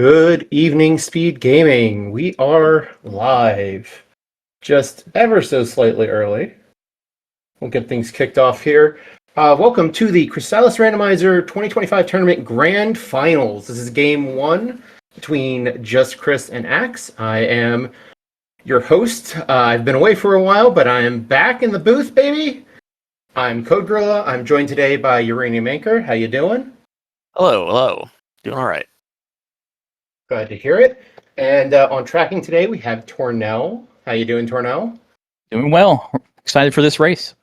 Good evening, Speed Gaming. We are live, just ever so slightly early. We'll get things kicked off here. Welcome to the Crystalis Randomizer 2025 Tournament Grand Finals. This is Game 1 between Just Chris and Axe. I am your host. I've been away for a while, but I am back in the booth, baby. I'm Code Gorilla. I'm joined today by Uranium Anchor. How you doing? Hello. Doing all right. Glad to hear it. And on tracking today, we have Tornell. How you doing, Tornell? Doing well. Excited for this race.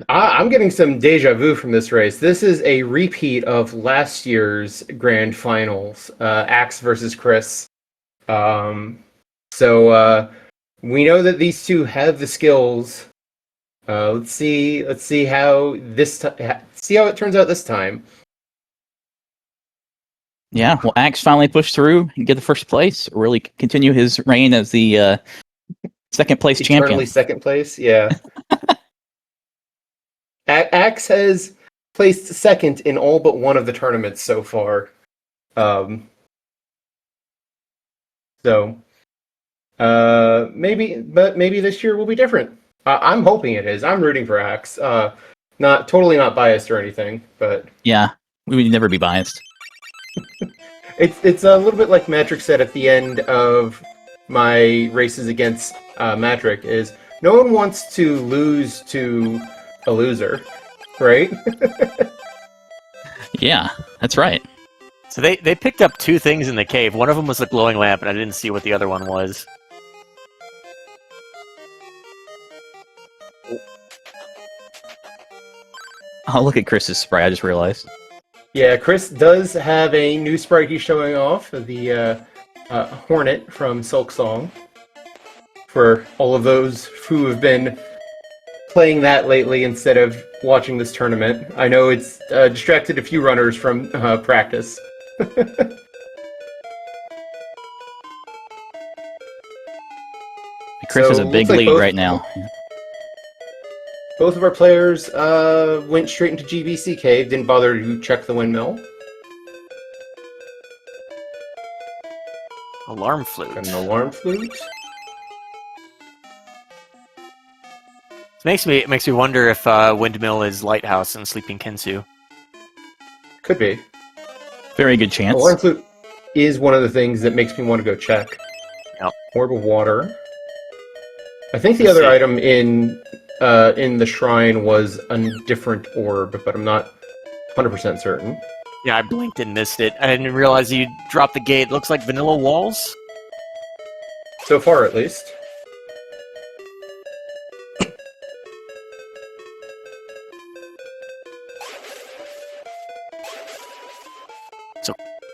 I'm getting some deja vu from this race. This is a repeat of last year's grand finals, Axe versus Chris. So we know that these two have the skills. Let's see how it turns out this time. Yeah, well, Axe finally pushed through and get the first place. Really continue his reign as the second place champion. Eternally second place, yeah. Axe has placed second in all but one of the tournaments so far. Maybe this year will be different. I'm hoping it is. I'm rooting for Axe. Not biased or anything, but yeah, we would never be biased. It's a little bit like Matrick said at the end of my races against Matrick, is no one wants to lose to a loser, right? Yeah, that's right. So they picked up two things in the cave. One of them was a glowing lamp, and I didn't see what the other one was. Oh, look at Chris's spray, I just realized. Yeah, Chris does have a new sprite he's showing off, the Hornet from Silk Song. For all of those who have been playing that lately instead of watching this tournament. I know it's distracted a few runners from practice. Chris has a big lead right now. Both of our players went straight into GBC Cave, didn't bother to check the windmill. Alarm flute. Got an alarm flute. It makes me wonder if Windmill is Lighthouse and Sleeping Kinsu. Could be. Very good chance. Alarm flute is one of the things that makes me want to go check. Yep. Orb of water. I think the other item in the shrine was a different orb, but I'm not 100% certain. Yeah, I blinked and missed it. I didn't realize you dropped the gate. Looks like vanilla walls? So far, at least. So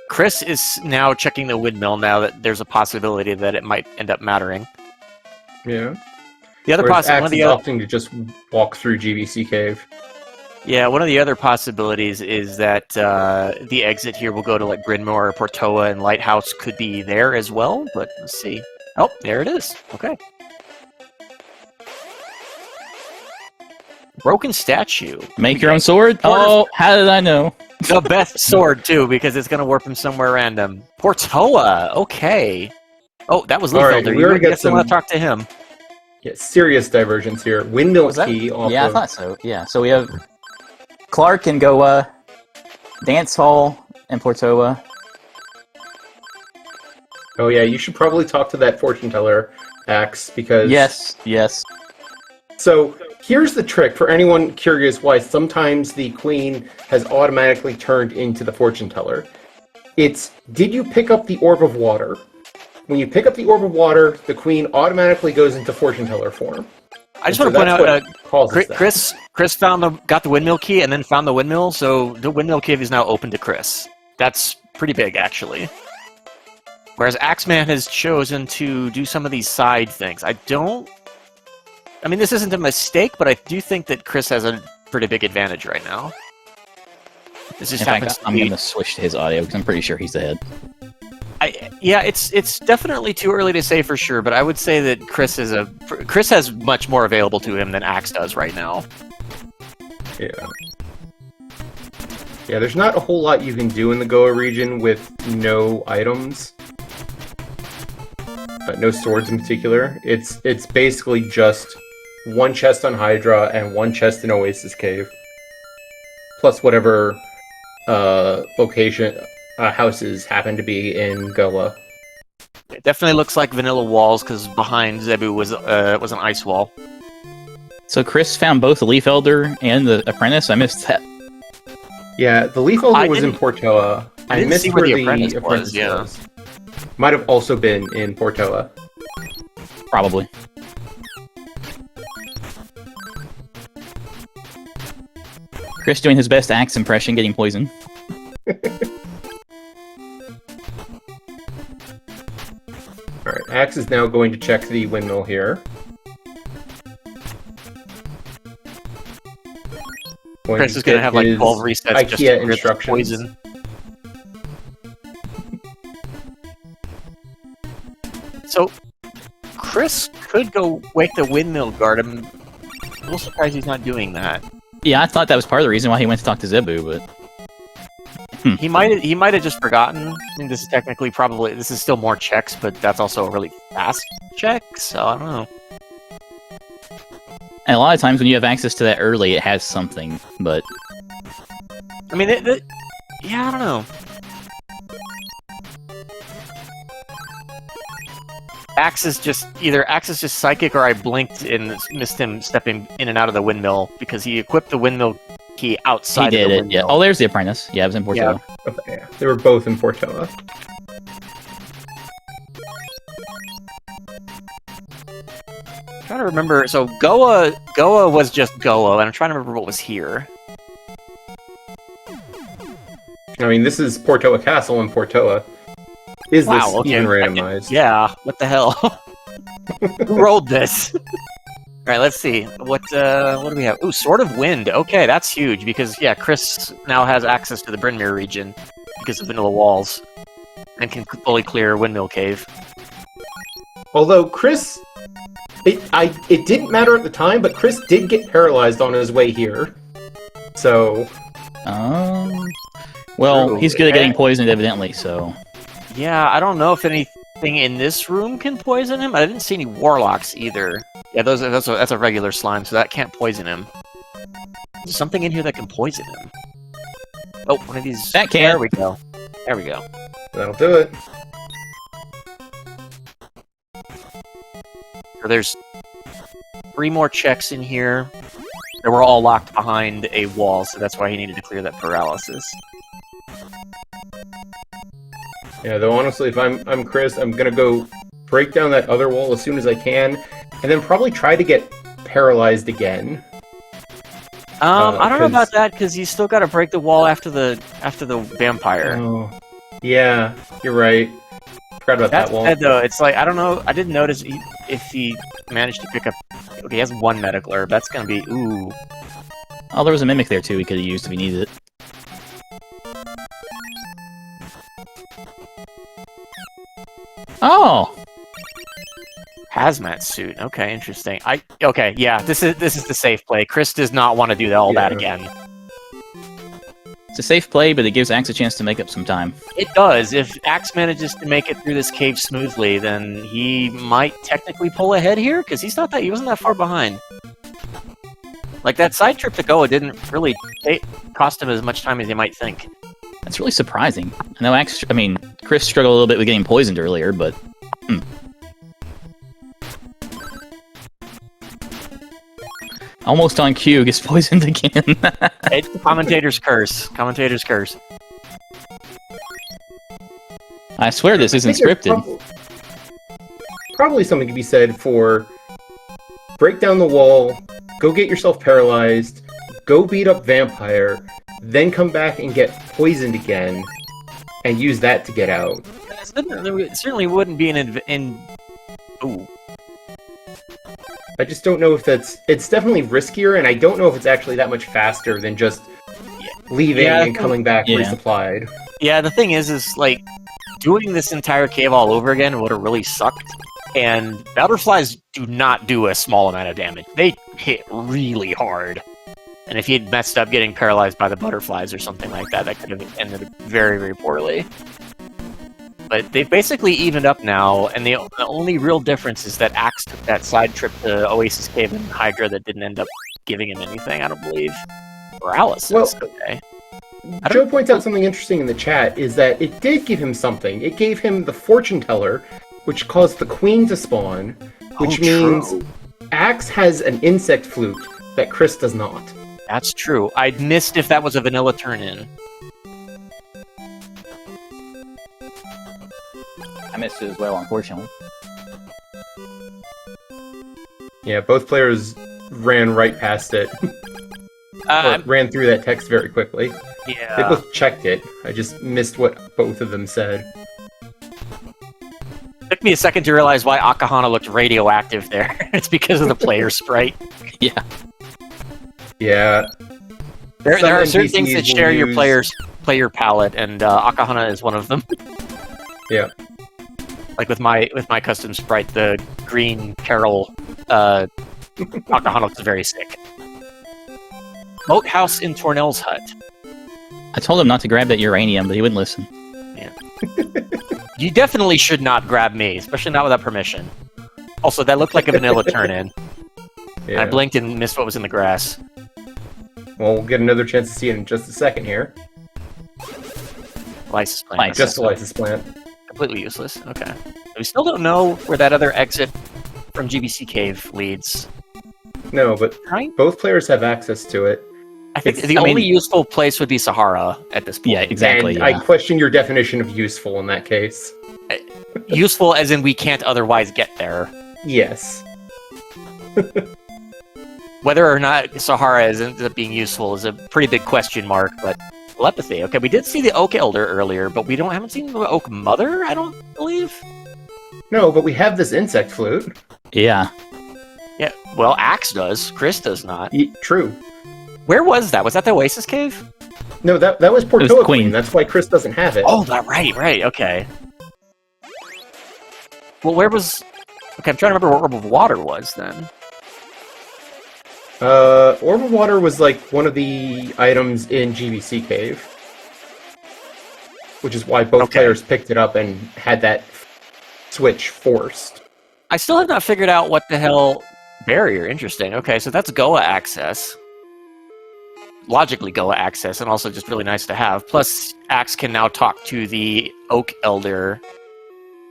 Chris is now checking the windmill now that there's a possibility that it might end up mattering. Yeah. The other possibility is opting to just walk through GBC Cave. Yeah, one of the other possibilities is that the exit here will go to like Brynmore or Portoa, and Lighthouse could be there as well, but let's see. Oh, there it is. Okay. Broken statue. Make your own sword? Oh, how did I know? The best sword, too, because it's going to warp him somewhere random. Portoa! Okay. Oh, that was Leafelder. Right, we already got some... want to talk to him. Yeah, serious divergence here. Windmill key off I thought so. Yeah, so we have Clark and Goa, Dance Hall, and Portoa. Oh yeah, you should probably talk to that fortune teller, Axe, because... Yes. So, here's the trick for anyone curious why sometimes the queen has automatically turned into the fortune teller. It's, did you pick up the orb of water? When you pick up the orb of water, the queen automatically goes into fortune teller form. I just want to point out, Chris got the windmill key and then found the windmill, so the windmill cave is now open to Chris. That's pretty big, actually. Whereas TheAxeMan has chosen to do some of these side things. I mean, this isn't a mistake, but I do think that Chris has a pretty big advantage right now. This just happens to be... I'm going to switch to his audio because I'm pretty sure he's ahead. Yeah, it's definitely too early to say for sure, but I would say that Chris has much more available to him than Axe does right now. Yeah. Yeah, there's not a whole lot you can do in the Goa region with no items. No swords in particular. It's basically just one chest on Hydra and one chest in Oasis Cave. Plus whatever location houses happen to be in Goa. It definitely looks like vanilla walls, because behind Zebu was an ice wall. So Chris found both the Leaf Elder and the Apprentice. I missed that. Yeah, the Leaf Elder was in Portoa. I missed where the Apprentice was. Yeah. Might have also been in Portoa. Probably. Chris doing his best Axe impression, getting poisoned. Alright, Axe is now going to check the windmill here. Chris is going to have like 12 resets IKEA just to instructions. Poison. So, Chris could go wake the windmill guard. I'm a little surprised he's not doing that. Yeah, I thought that was part of the reason why he went to talk to Zebu, but... He might have just forgotten. I mean, this is still more checks, but that's also a really fast check, so I don't know. And a lot of times when you have access to that early, it has something, but... I mean, yeah, I don't know. Axe is just psychic, or I blinked and missed him stepping in and out of the windmill because he equipped the windmill key outside. He did of the it. windmill. Yeah. Oh, there's the Apprentice. Yeah, it was in Portoa. Yeah. Okay, yeah. They were both in Portoa. I'm trying to remember. So Goa was just Goa, and I'm trying to remember what was here. I mean, this is Portoa Castle in Portoa. Is this even randomized? Yeah, what the hell? Who rolled this? Alright, let's see. What do we have? Ooh, Sword of Wind. Okay, that's huge, because, yeah, Chris now has access to the Brynmere region because of vanilla walls, and can fully clear Windmill Cave. Although, Chris... It didn't matter at the time, but Chris did get paralyzed on his way here. So... Well, True. he's good at getting poisoned, evidently, so... Yeah, I don't know if anything in this room can poison him. I didn't see any warlocks either. Yeah, that's a regular slime, so that can't poison him. There's something in here that can poison him. Oh, one of these... That can. There we go. There we go. That'll do it. So there's 3 more checks in here. They were all locked behind a wall, so that's why he needed to clear that paralysis. Yeah, though honestly, if I'm Chris, I'm gonna go break down that other wall as soon as I can, and then probably try to get paralyzed again. I don't know about that, because you still got to break the wall after the vampire. Oh, yeah, you're right. Forgot about that wall. Bad, though. It's like, I don't know. I didn't notice if he managed to pick up. Okay, he has 1 medical herb. That's gonna be ooh. Oh, there was a mimic there too. He could have used if he needed it. Oh, Hazmat suit. Okay, interesting. Okay, yeah. This is the safe play. Chris does not want to do all that again. It's a safe play, but it gives Axe a chance to make up some time. It does. If Axe manages to make it through this cave smoothly, then he might technically pull ahead here, because he wasn't that far behind. Like, that side trip to Goa didn't really cost him as much time as you might think. That's really surprising. I know Chris struggled a little bit with getting poisoned earlier, but... Almost on cue, gets poisoned again. It's commentator's curse. Commentator's curse. I swear this isn't scripted. Probably something to be said for break down the wall, go get yourself paralyzed, go beat up Vampire, then come back and get poisoned again, and use that to get out. It certainly wouldn't be Ooh. I just don't know if it's definitely riskier, and I don't know if it's actually that much faster than just leaving and coming back resupplied. Yeah, the thing is like, doing this entire cave all over again would have really sucked, and Butterflies do not do a small amount of damage. They hit really hard. And if he'd messed up getting paralyzed by the butterflies or something like that, that could have ended very, very poorly. But they've basically evened up now, and the only real difference is that Axe took that side trip to Oasis Cave and Hydra that didn't end up giving him anything, I don't believe. Or Alice says, okay. Joe points out something interesting in the chat, is that it did give him something. It gave him the Fortune Teller, which caused the Queen to spawn, which means Axe has an insect flute that Chris does not. That's true. I'd missed if that was a vanilla turn-in. I missed it as well, unfortunately. Yeah, both players ran right past it. Or ran through that text very quickly. Yeah. They both checked it. I just missed what both of them said. It took me a second to realize why Akahana looked radioactive there. It's because of the player sprite. Yeah. Yeah. There are certain things that share your player palette, and Akahana is one of them. Yeah. Like with my custom sprite, the green Carol, Akahana looks very sick. Boathouse in Tornell's hut. I told him not to grab that uranium, but he wouldn't listen. Yeah. You definitely should not grab me, especially not without permission. Also, that looked like a vanilla turn-in. Yeah. I blinked and missed what was in the grass. Well, we'll get another chance to see it in just a second here. Lysis plant. Just a Lysis plant. Completely useless. Okay. We still don't know where that other exit from GBC Cave leads. No, but both players have access to it. I think the only useful place would be Sahara at this point. Yeah, exactly. And I question your definition of useful in that case. Useful as in we can't otherwise get there. Yes. Whether or not Sahara ends up being useful is a pretty big question mark, but telepathy. Okay, we did see the Oak Elder earlier, but we haven't seen the Oak Mother, I don't believe. No, but we have this insect flute. Yeah. Yeah, well, Axe does. Chris does not. True. Where was that? Was that the Oasis Cave? No, that was Portoa Queen. That's why Chris doesn't have it. Oh, right, okay. Well, where was... Okay, I'm trying to remember where Orb of Water was, then. Orb of Water was like one of the items in GBC Cave. Which is why both players picked it up and had that switch forced. I still have not figured out what the hell... Barrier, interesting. Okay, so that's Goa access. Logically Goa access, and also just really nice to have. Plus, Axe can now talk to the Oak Elder.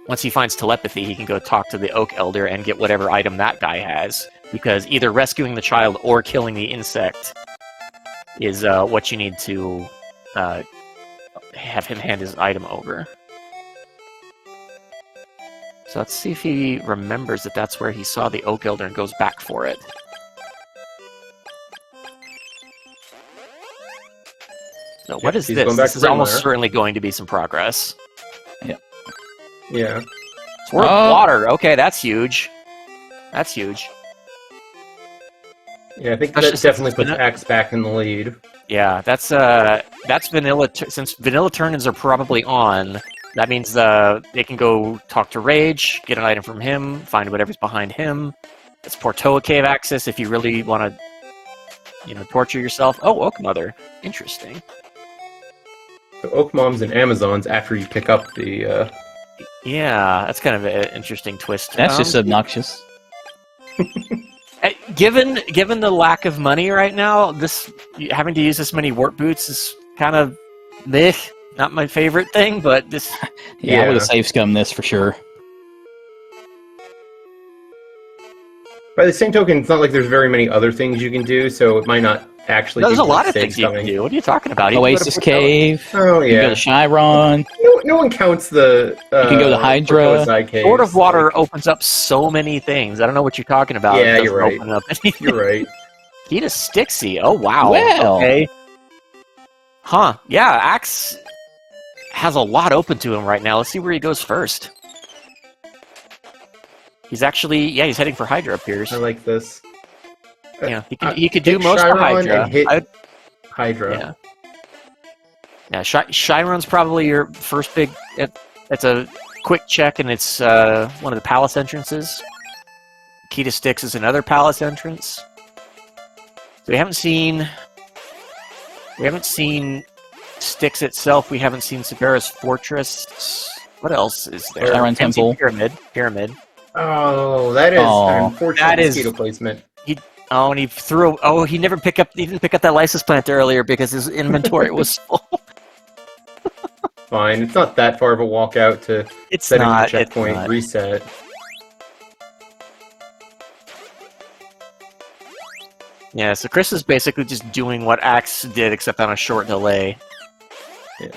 Once he finds telepathy, he can go talk to the Oak Elder and get whatever item that guy has. Because either rescuing the child or killing the insect is what you need to have him hand his item over. So let's see if he remembers that that's where he saw the Oak Elder and goes back for it. So what is this? This is almost certainly going to be some progress. Yeah. Yeah. Sword of Water. Okay, that's huge. That's huge. Yeah, I think that definitely puts Axe back in the lead. Yeah, that's vanilla. Since vanilla turn-ins are probably on, that means they can go talk to Rage, get an item from him, find whatever's behind him. It's Portoa Cave access if you really want to, torture yourself. Oh, Oak Mother. Interesting. So Oak Moms and Amazons after you pick up the... Yeah, that's kind of an interesting twist. That's just obnoxious. Given the lack of money right now, having to use this many warp boots is kind of not my favorite thing, but this... Yeah, I would have save scum this for sure. By the same token, it's not like there's very many other things you can do, so it might not actually... There's a lot of things you can do. What are you talking about? Oasis Cave. Oh, yeah. You can go to Chiron. No one counts the... you can go to Hydra. Sword of Water opens up so many things. I don't know what you're talking about. Yeah, you're right. Open up anything. You're right. Key to Stixie. Oh, wow. Well. Okay. Huh. Yeah, Axe has a lot open to him right now. Let's see where he goes first. He's actually... Yeah, he's heading for Hydra, appears. I like this. Yeah, he could do most of Hydra. Hydra. Yeah, Chiron's probably your first big... It's a quick check, and it's one of the palace entrances. Key to Styx is another palace entrance. So we haven't seen Styx itself. We haven't seen Sabera's Fortress. What else is there? Shyron Temple. Pyramid. Oh, that is an unfortunate that is- mosquito placement. And he threw. Oh, he didn't pick up that lysis plant earlier because his inventory was full. Fine, it's not that far of a walk out to It's set a new not. checkpoint, It's not. reset. Yeah, so Chris is basically just doing what Axe did, except on a short delay. Yeah.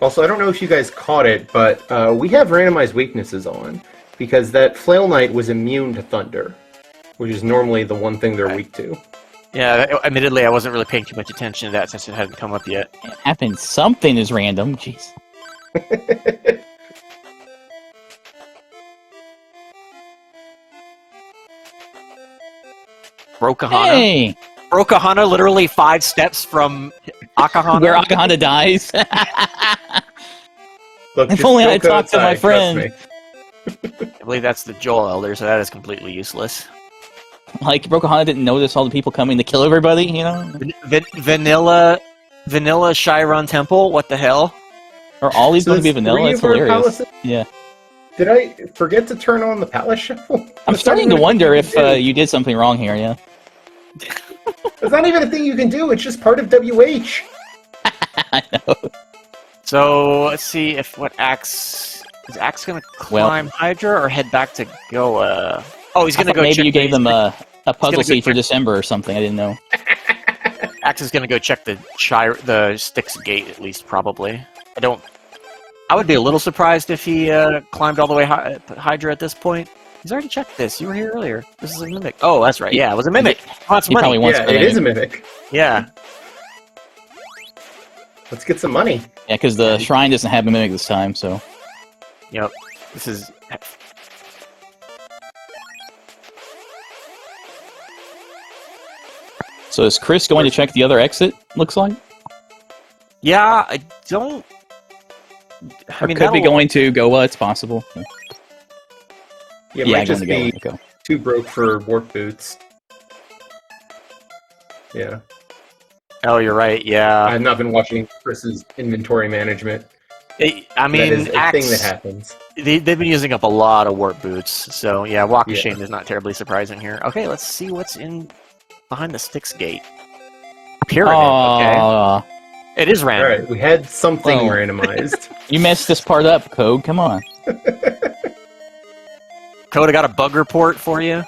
Also, I don't know if you guys caught it, but we have randomized weaknesses on, because that Flail Knight was immune to Thunder, which is normally the one thing they're weak to. Yeah, admittedly, I wasn't really paying too much attention to that since it hadn't come up yet. It happens. Something is random. Jeez. Brokahana. Hey! Brokahana literally 5 steps from Akahana. Where Akahana dies. Look, If just only I don't go talked to my outside, trust friend. me. I believe that's the Joel Elder, so that is completely useless. Like, Brokahana didn't notice all the people coming to kill everybody, you know? Vanilla Chiron Temple, what the hell? Or all these So going to be there's vanilla? three It's of our hilarious. palaces? Yeah. Did I forget to turn on the palace shuffle? I'm starting to wonder if you did something wrong here, yeah. It's not even a thing you can do, it's just part of WH. I know. So, let's see if what Axe... Is Axe gonna climb Hydra or head back to Goa? Oh, he's gonna go maybe check you gave them a puzzle go seed for check- December or something, I didn't know. Axe is gonna go check the Styx gate, at least, probably. I would be a little surprised if he climbed all the way Hydra at this point. He's already checked this. You were here earlier. This is a mimic. Oh, that's right. Yeah, it was a mimic. Lots of He money. probably wants Yeah, the it is a mimic. mimic. Yeah. Let's get some money. Yeah, because the shrine doesn't have a mimic this time, so... Yep. This is... So is Chris going to check the other exit, looks like? Yeah, I don't... Or could be going to Goa, it's possible. Yeah, it Yeah, might just going be to Goa. too broke for warp boots. Yeah. Oh, you're right, yeah. I've not been watching Chris's inventory management. I mean, that is a Axe, thing that happens. they've been using up a lot of warp boots, so yeah, Walk of Yeah. Shame is not terribly surprising here. Okay, let's see what's behind the Styx gate. Pyramid, okay. Aw, It is random. Alright, we had something Well. randomized. you messed this part up, Code. Come on. Coda got a bug report for you.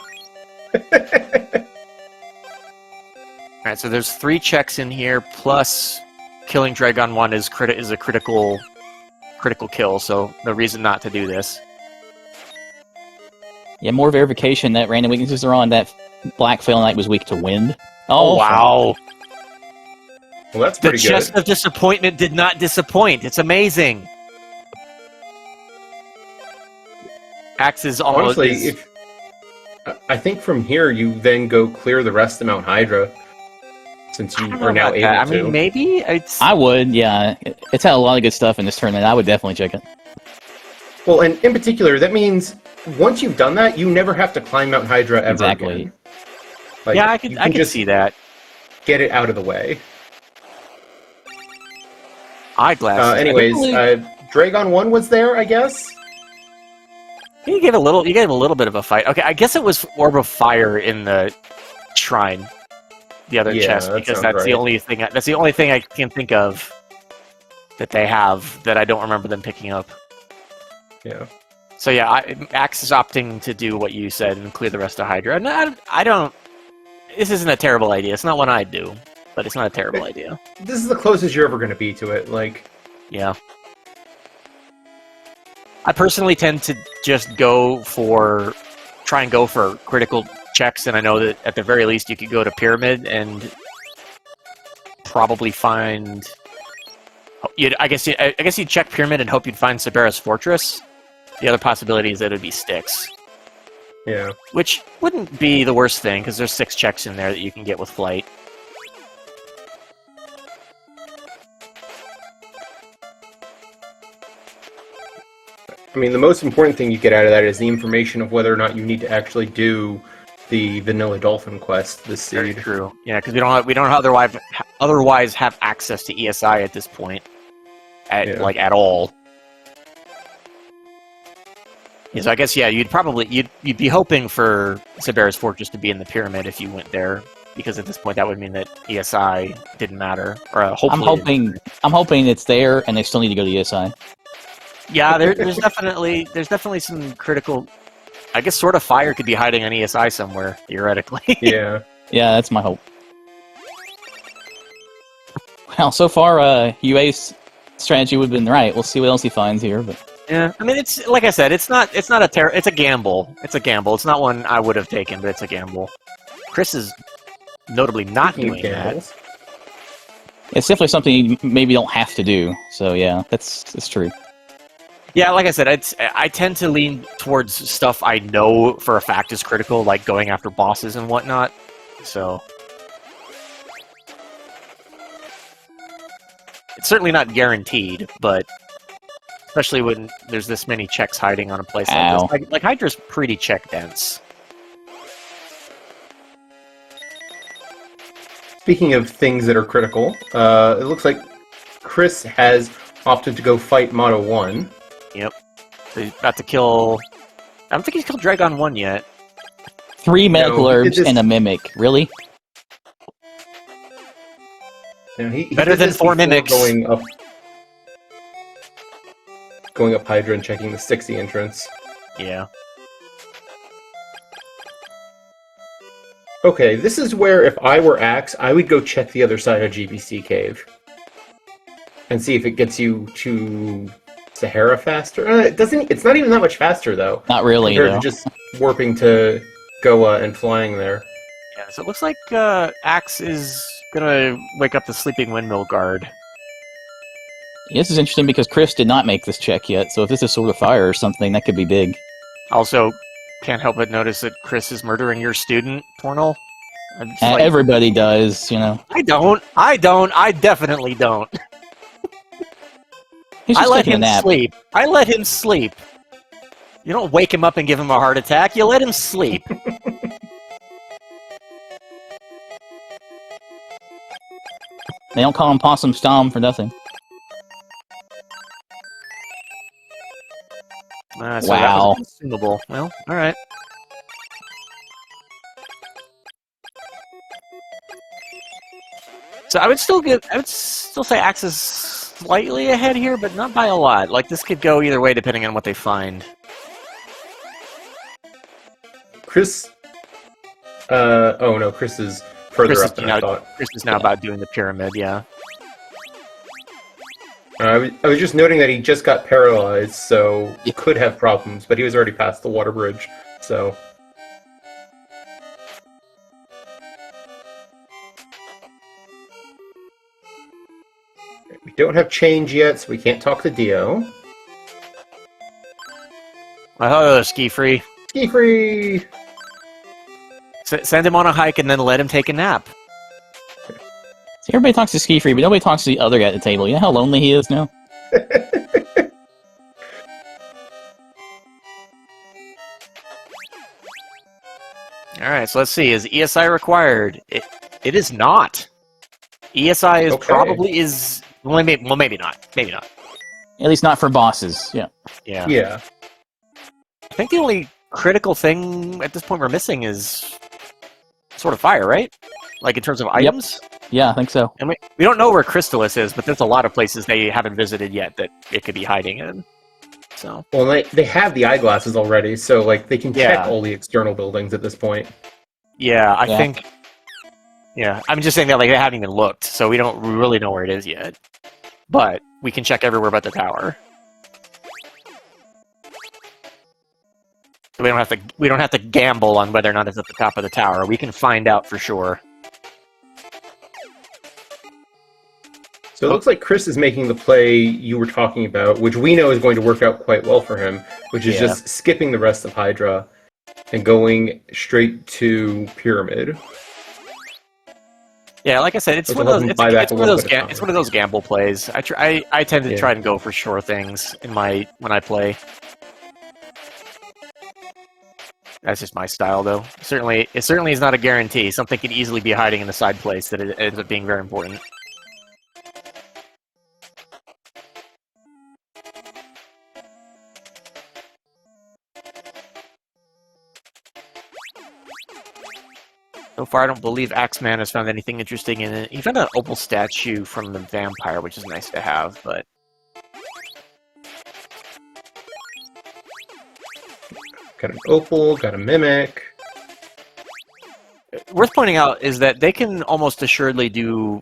Alright, so there's 3 checks in here, plus killing Dragon 1 is a critical kill, so no reason not to do this. Yeah, more verification that random weaknesses are on. That Black Fail Knight was weak to wind. Oh, wow. Well, that's The pretty chest good. of disappointment did not disappoint. It's amazing. Axe is almost... Honestly, I think from here you then go clear the rest of Mount Hydra, since you are now able I to. mean, maybe it's... I would, yeah. It's had a lot of good stuff in this tournament. I would definitely check it. Well, and in particular, that means once you've done that, you never have to climb Mount Hydra ever Exactly. again. Like, yeah, I you could can just see that. get it out of the way. Eyeglass. Anyways, Dragon 1 was there, I guess? You gave a little bit of a fight. Okay, I guess it was Orb of Fire in the shrine, the other Yeah, chest, that because sounds that's the right. only thing. That's the only thing I can think of that they have that I don't remember them picking up. Yeah. So yeah, Axe is opting to do what you said and clear the rest of Hydra. And I don't. This isn't a terrible idea. It's not one I'd do, but it's not a terrible idea. This is the closest you're ever going to be to it. Like, Yeah. I personally tend to just try and go for critical checks, and I know that at the very least you could go to Pyramid and probably find... I guess you'd check Pyramid and hope you'd find Sabera's Fortress. The other possibility is that it would be Styx. yeah. Which wouldn't be the worst thing, because there's 6 checks in there that you can get with Flight. I mean, the most important thing you get out of that is the information of whether or not you need to actually do the vanilla dolphin quest this Very seed. true. Yeah, because we don't otherwise have access to ESI at this point, at all. Yeah, so I guess you'd be hoping for Sabera's Fortress to be in the pyramid if you went there, because at this point that would mean that ESI didn't matter. Or hopefully I'm hoping it's there, and they still need to go to ESI. Yeah, there's definitely some critical. I guess Sword of Fire could be hiding on ESI somewhere, theoretically. Yeah. Yeah, that's my hope. Well, so far, UA's strategy would have been right. We'll see what else he finds here, but yeah, I mean, it's like I said, it's a gamble. It's a gamble. It's not one I would have taken, but it's a gamble. Chris is notably not doing that. It's definitely something you maybe don't have to do. So yeah, that's true. Yeah, like I said, I tend to lean towards stuff I know for a fact is critical, like going after bosses and whatnot. So it's certainly not guaranteed, but especially when there's this many checks hiding on a place like this. Like Hydra's pretty check dense. Speaking of things that are critical, it looks like Chris has opted to go fight Motto 1. Yep. So he's about to kill... I don't think he's killed Dragon 1 yet. 3 medical herbs and a mimic. Really? Yeah, he better than 4 mimics. Going up Hydra and checking the 60 entrance. Yeah. Okay, this is where if I were Axe, I would go check the other side of GBC Cave. And see if it gets you to Sahara faster. It's not even that much faster, though. Not really, compared to just warping to Goa and flying there. Yeah, so it looks like Axe is gonna wake up the sleeping windmill guard. This is interesting because Chris did not make this check yet, so if this is Sword of Fire or something, that could be big. Also, can't help but notice that Chris is murdering your student, Tornal. Everybody does, you know. I definitely don't. I let him sleep. I let him sleep. You don't wake him up and give him a heart attack. You let him sleep. They don't call him Possum Stom for nothing. So wow. Consumable. Well, alright. So I would still say Axe is slightly ahead here, but not by a lot. Like, this could go either way depending on what they find. Chris... oh no, Chris is further up than I thought. Chris is now about doing the pyramid, yeah. I was just noting that he just got paralyzed, so he could have problems, but he was already past the water bridge, so... We don't have change yet, so we can't talk to Dio. Oh, ski free. Ski free! Send him on a hike and then let him take a nap. See, everybody talks to Ski Free, but nobody talks to the other guy at the table. You know how lonely he is now? Alright, so let's see. Is ESI required? It is not. ESI is probably... Well, maybe not. Maybe not. At least not for bosses, yeah. Yeah. I think the only critical thing at this point we're missing is Sword of Fire, right? Like, in terms of items? Yep. Yeah, I think so. And we don't know where Crystalis is, but there's a lot of places they haven't visited yet that it could be hiding in. So. Well, they have the eyeglasses already, so like they can check all the external buildings at this point. Yeah, I think... Yeah, I'm just saying that like they haven't even looked, so we don't really know where it is yet. But we can check everywhere but the tower. So we don't have to gamble on whether or not it's at the top of the tower. We can find out for sure. So it looks like Chris is making the play you were talking about, which we know is going to work out quite well for him, which is just skipping the rest of Hydra and going straight to Pyramid. Yeah, like I said, it's one of those gamble plays. I tend to try and go for sure things when I play. That's just my style, though. It certainly is not a guarantee. Something can easily be hiding in a side place that it ends up being very important. So far, I don't believe TheAxeMan has found anything interesting in it. He found an opal statue from the vampire, which is nice to have, but... Got an opal, got a mimic. Worth pointing out is that they can almost assuredly do...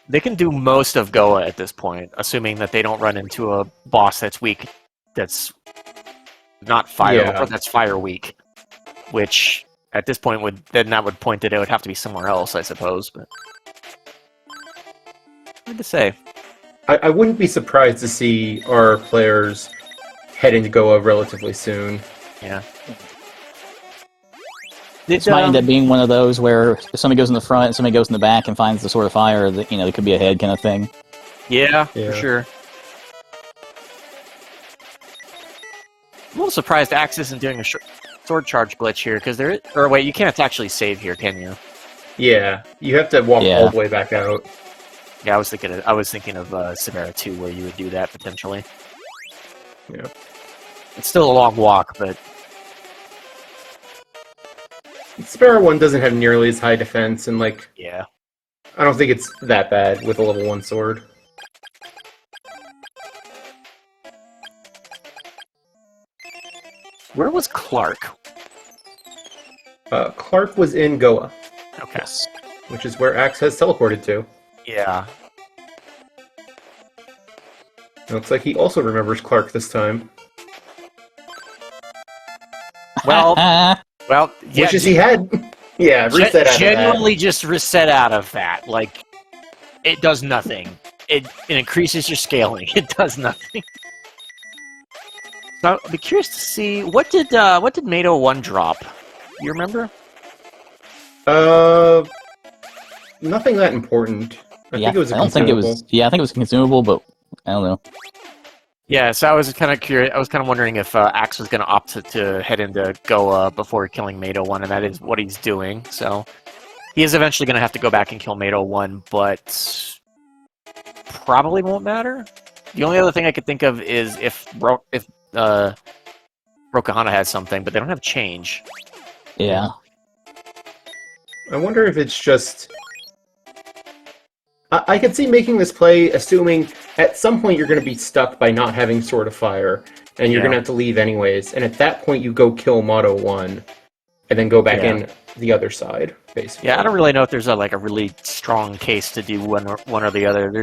They can do most of Goa at this point, assuming that they don't run into a boss that's weak, that's not fire, or that's fire weak, which... At this point, that would point that it would have to be somewhere else, I suppose. But hard to say. I wouldn't be surprised to see our players head into Goa relatively soon. Yeah. This might end up being one of those where if somebody goes in the front, and somebody goes in the back and finds the Sword of Fire, that it could be ahead kind of thing. Yeah, for sure. I'm a little surprised Axe isn't doing a sword charge glitch here, because wait, you can't actually save here, can you? Yeah, you have to walk all the way back out. Yeah, I was thinking of Severa 2, where you would do that potentially. Yeah, it's still a long walk, but Severa 1 doesn't have nearly as high defense, and yeah, I don't think it's that bad with a level 1 sword. Where was Clark? Clark was in Goa. Okay. Which is where Axe has teleported to. Yeah. It looks like he also remembers Clark this time. Well, yeah. Which is he had. Yeah, reset out of that. Genuinely just reset out of that. Like, it does nothing. It increases your scaling. It does nothing. So I'd be curious to see what did Mado 1 drop? You remember? Nothing that important. I think it was a consumable. I think it was consumable, but I don't know. Yeah, so I was kind of curious. I was kind of wondering if Axe was going to opt to head into Goa before killing Mado 1, and that is what he's doing. So he is eventually going to have to go back and kill Mado 1, but probably won't matter. The only other thing I could think of is if Rokahana has something, but they don't have change. Yeah. I wonder if it's just... I could see making this play assuming at some point you're going to be stuck by not having Sword of Fire, and you're going to have to leave anyways, and at that point you go kill Mado 1, and then go back in the other side, basically. Yeah, I don't really know if there's a really strong case to do one or the other.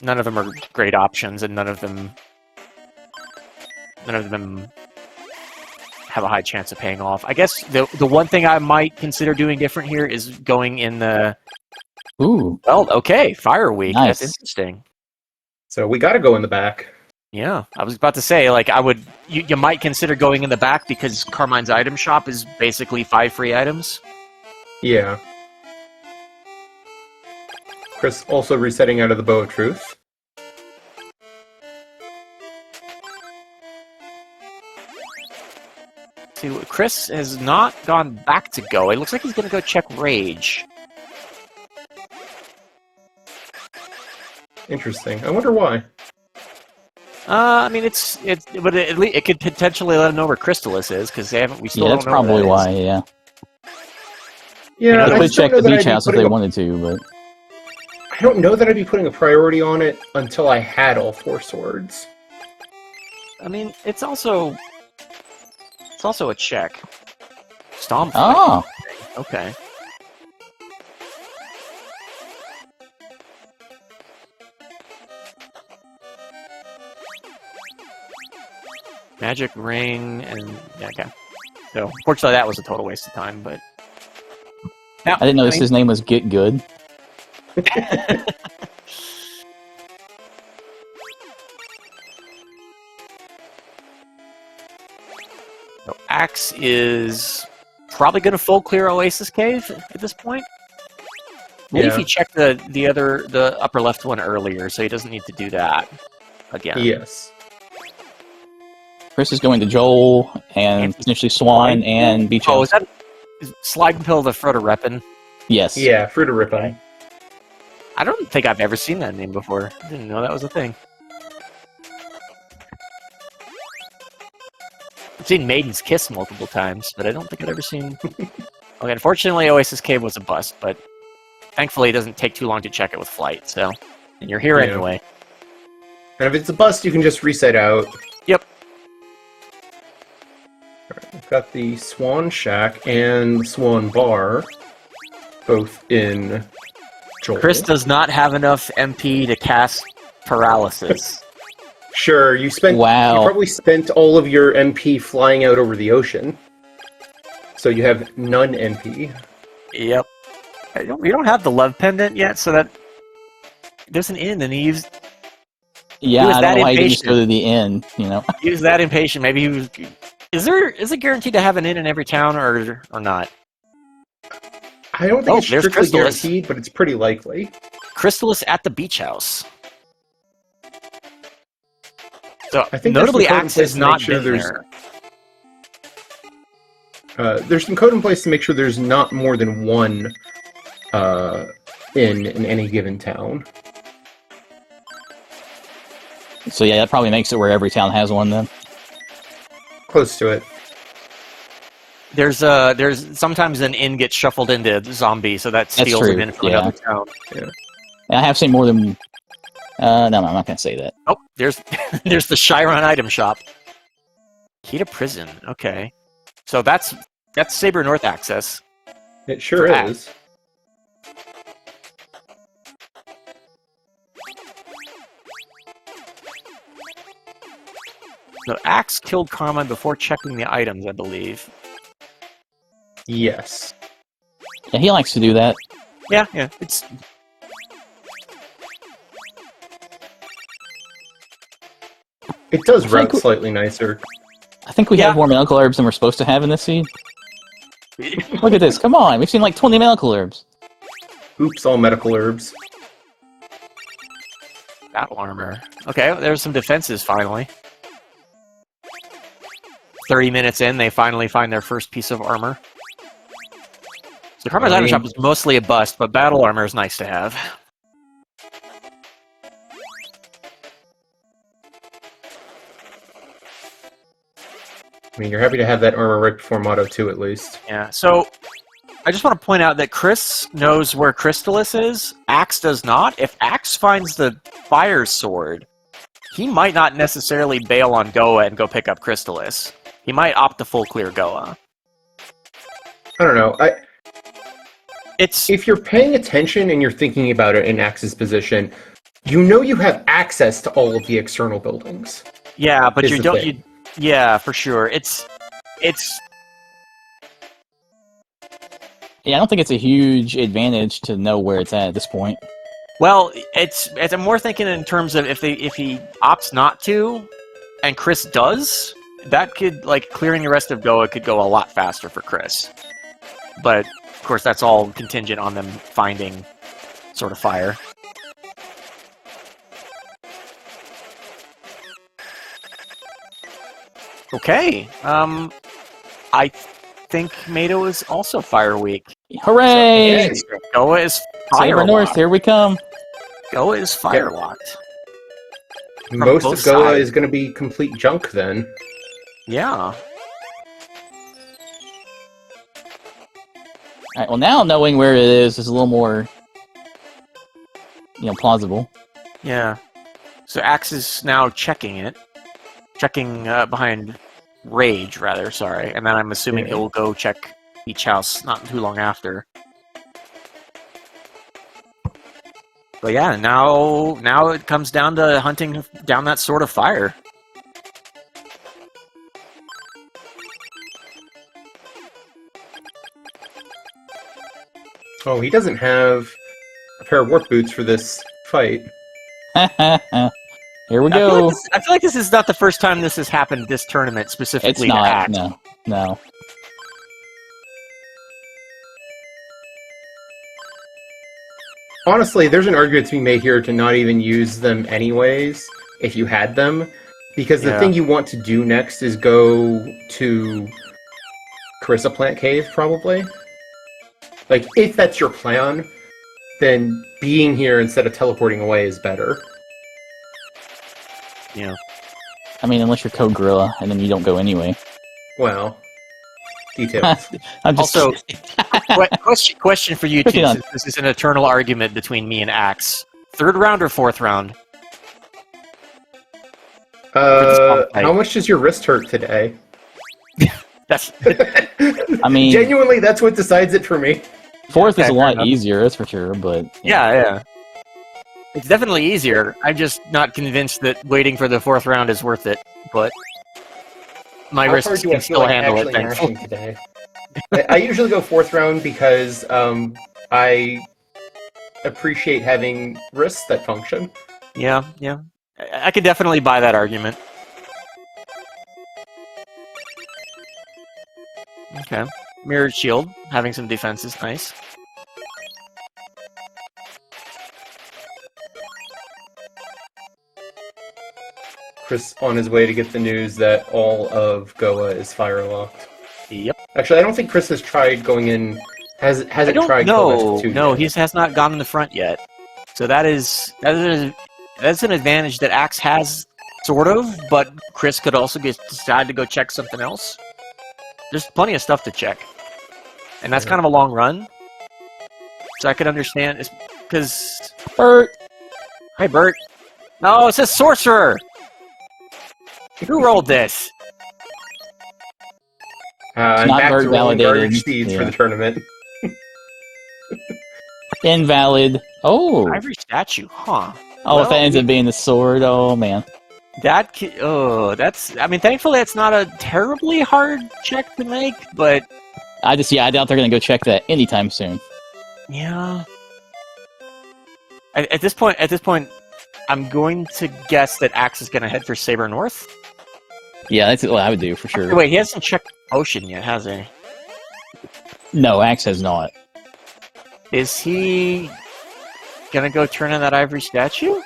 None of them are great options, and none of them have a high chance of paying off. I guess the one thing I might consider doing different here is going in the... Ooh. Well, okay, Fire Week. Nice. That's interesting. So we got to go in the back. Yeah, I was about to say, you might consider going in the back because Carmine's item shop is basically 5 free items. Yeah. Chris also resetting out of the Bow of Truth. See, Chris has not gone back to go. It looks like he's going to go check Rage. Interesting. I wonder why. I mean, but at least it could potentially let him know where Crystalis is because we still don't know. That's probably why. Yeah. Yeah, they could check the beach house if they wanted to, but I don't know that I'd be putting a priority on it until I had all 4 swords. I mean, it's also a check. Stomp. Oh. Okay. Magic ring and okay. So unfortunately, that was a total waste of time. But now, I didn't notice his name was Get Good. So Axe is probably going to full clear Oasis Cave at this point. Maybe if he checked the upper left one earlier, so he doesn't need to do that again. Yes. Chris is going to Joel and potentially Swan and Beach House. Oh, is Slide Pill the Frodo Reppin? Yes. Yeah, Fruta Ripon. I don't think I've ever seen that name before. I didn't know that was a thing. I've seen Maiden's Kiss multiple times, but I don't think I've ever seen... Okay, unfortunately, Oasis Cave was a bust, but thankfully it doesn't take too long to check it with Flight, so... And you're here anyway. And if it's a bust, you can just reset out. Yep. Alright, we've got the Swan Shack and Swan Bar, both in Joel. Chris does not have enough MP to cast Paralysis. Sure, you spent. Wow. You probably spent all of your MP flying out over the ocean, so you have none MP. Yep. We don't have the love pendant yet, so that there's an inn, and he used. Yeah, he was I that don't know why he didn't just impatient. go to the inn. You know. He was that impatient. Maybe he was. Is it guaranteed to have an inn in every town, or not? I don't think it's there's strictly Crystalis. guaranteed, but it's pretty likely. Crystalis at the beach house. So I think notably, there's some Axe has code in place to not make sure been there's- there. There's some code in place to make sure there's not more than one inn in any given town. So yeah, that probably makes it where every town has one then. Close to it. There's sometimes an inn gets shuffled into zombie, so that steals true, an inn from yeah. another town. And I have seen more than. No, I'm not gonna say that. Oh, there's there's the Chiron item shop. Key to prison. Okay, so that's Saber North access. It sure For is. So Axe killed Carmine before checking the items, I believe. Yes. Yeah, he likes to do that. Yeah, it's It does think route we- slightly nicer. I think we Yeah. have more medical herbs than we're supposed to have in this seed. Look at this! Come on, we've seen like 20 medical herbs. Oops, all medical herbs. battle armor. Okay, there's some defenses finally. 30 minutes in, they finally find their first piece of armor. So Karma's item shop is mostly a bust, but battle armor is nice to have. I mean, you're happy to have that armor right before Motto 2, at least. Yeah, so I just want to point out that Chris knows where Crystalis is. Axe does not. If Axe finds the fire sword, he might not necessarily bail on Goa and go pick up Crystalis. He might opt to full clear Goa. I don't know. It's If you're paying attention and you're thinking about it in Axe's position, you know you have access to all of the external buildings. yeah, but is you the don't. thing. You yeah, for sure. It's Yeah, I don't think it's a huge advantage to know where it's at this point. well, I'm more thinking in terms of if he opts not to, and Chris does, that could clearing the rest of Goa could go a lot faster for Chris. But of course, that's all contingent on them finding sort of fire. Okay. I think Mato is also Fire Week. Hooray! Okay. Goa is fire Saber North, locked. here we come. Goa is fire locked. Most both of Goa sides. is going to be complete junk then. Yeah. Alright, well now knowing where it is a little more, plausible. Yeah. So Axe is now checking it. Checking behind Rage, rather, sorry. And then I'm assuming Yeah. he'll go check Beach House not too long after. But yeah, now it comes down to hunting down that sort of fire. Oh, he doesn't have a pair of warp boots for this fight. Here we I feel, go. I feel like this is not the first time this has happened this tournament It's specifically to not. Axe. No. Honestly, there's an argument to be made here to not even use them anyways, if you had them, Because the thing you want to do next is go to Carissa Plant Cave, probably. Like, if that's your plan, then being here instead of teleporting away is better. Yeah. I mean, unless you're Code Gorilla, and then you don't go anyway. Well, details. I'm just Also, question for you two, Moving on. since this is an eternal argument between me and Axe. 3rd round or 4th round? How much does your wrist hurt today? That's I mean, Genuinely, that's what decides it for me. 4th is a fair lot enough. easier, that's for sure, but... yeah. It's definitely easier. I'm just not convinced that waiting for the 4th round is worth it. But my How wrists hard do I can feel still like handle it. actually Thankfully. mashing today? I usually go 4th round because I appreciate having wrists that function. Yeah. I could definitely buy that argument. Okay. Mirrored shield, having some defense is nice. Chris on his way to get the news that all of Goa is fire locked. Yep. Actually, I don't think Chris has tried going in. Hasn't tried Kovacs 2 No, yet. he has not gone in the front yet. So that's an advantage that Axe has, sort of, but Chris could also decide to go check something else. There's plenty of stuff to check. And that's kind of a long run. So I could understand, because... Bert! Hi, Bert. No, it says Sorcerer! Who rolled this? I'm not back Bert to rolling validated. garbage seeds for Yeah. the tournament. Invalid. Oh! Ivory statue, huh? Oh, if that Well, ends up being the sword, oh man. that's... I mean, thankfully it's not a terribly hard check to make, but... I doubt they're gonna go check that anytime soon. Yeah. At this point, I'm going to guess that Axe is going to head for Saber North. Yeah, that's what I would do for sure. Wait, he hasn't checked Ocean yet, has he? No, Axe has not. Is he going to go turn in that ivory statue?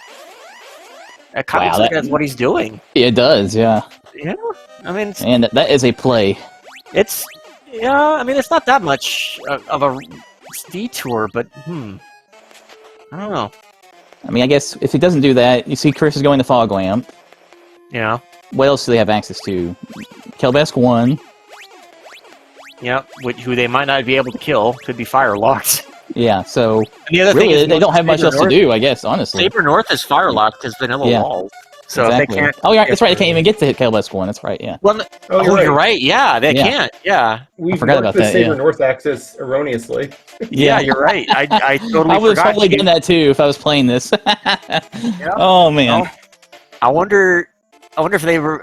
It kind of looks like that's what he's doing. It does, yeah. Yeah, I mean, And that is a play. it's not that much of a detour, but I don't know. I mean, I guess if he doesn't do that, you see Chris is going to Fog Lamp. Yeah. What else do they have access to? Kelbesk 1. Yeah, who they might not be able to kill. Could be fire locked. Yeah, so And the other thing really, is they don't have much else to do, I guess, honestly. Saber North is fire locked because vanilla walls. So exactly. they can't. Oh, yeah, that's right. They can't even get to Kelbesk 1. That's right, yeah. Well, you're right. Yeah, they can't. Yeah. We've forgot marked about the that, Saber yeah. North axis erroneously. Yeah, you're right. I totally I would have forgot. totally done that too if I was playing this. Oh, man. Well, I wonder if they were.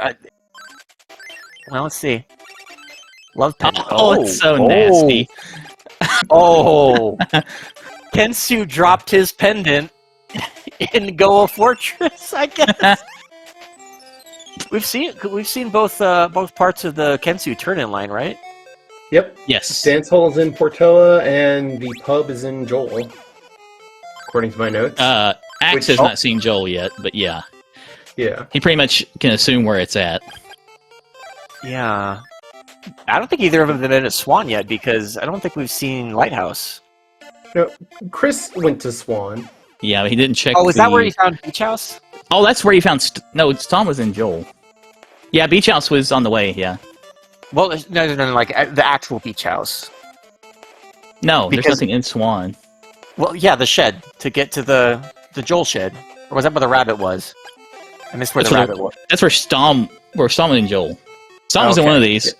Well, let's see. Love pendant. Oh, it's so nasty. Oh. Kensu dropped his pendant in Goa Fortress, I guess. We've seen both parts of the Kensu turn-in line, right? Yep. Yes. Dance hall is in Portola, and the pub is in Joel, according to my notes. Axe has not seen Joel yet, but yeah. Yeah. He pretty much can assume where it's at. Yeah. I don't think either of them have been at Swan yet, because I don't think we've seen Lighthouse. No, Chris went to Swan. Yeah, but he didn't check. Oh, is that where he found Beach House? Oh, that's where he found. No, Tom was in Joel. Yeah, Beach House was on the way. Yeah. Well, no, like the actual Beach House. No, Because- there's nothing in Swan. Well, yeah, the shed to get to the Joel shed, or was that where the rabbit was? I missed where That's the where rabbit was. That's where Stom was in Joel. Stom was in one of these.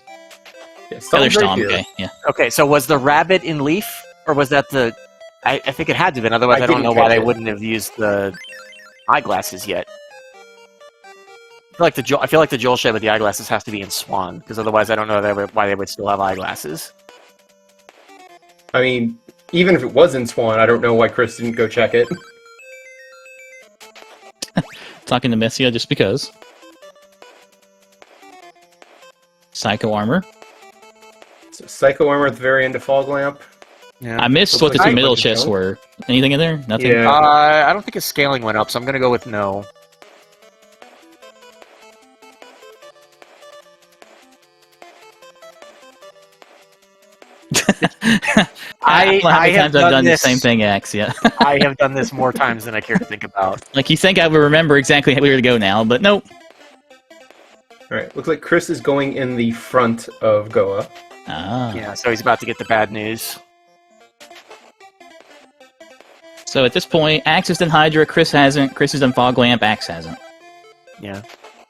Yeah, The other Stom's right Stom. here. Okay. Yeah. Okay, so was the rabbit in Leaf, or was that the? I think it had to have been. Otherwise, I I don't didn't know why catch they it. wouldn't have used the eyeglasses yet. I feel like the Joel shed with the eyeglasses has to be in Swan, because otherwise, I don't know why they would still have eyeglasses. I mean, even if it was in Swan, I don't know why Chris didn't go check it. Talking to Messia just because. Psycho armor. So Psycho armor at the very end of Fog Lamp. Yeah. I missed Looks what the like two I middle went to chests Joel. were. Anything in there? Nothing. Yeah. I don't think his scaling went up, so I'm gonna go with no. I don't know how many times I've done the this same thing, Axe. Yeah. I have done this more times than I care to think about. Like you think I would remember exactly where to go now, but nope. All right, looks like Chris is going in the front of Goa. Ah. Yeah, so he's about to get the bad news. So at this point, Axe has done Hydra, Chris hasn't. Chris has done Fog Lamp, Axe hasn't. Yeah.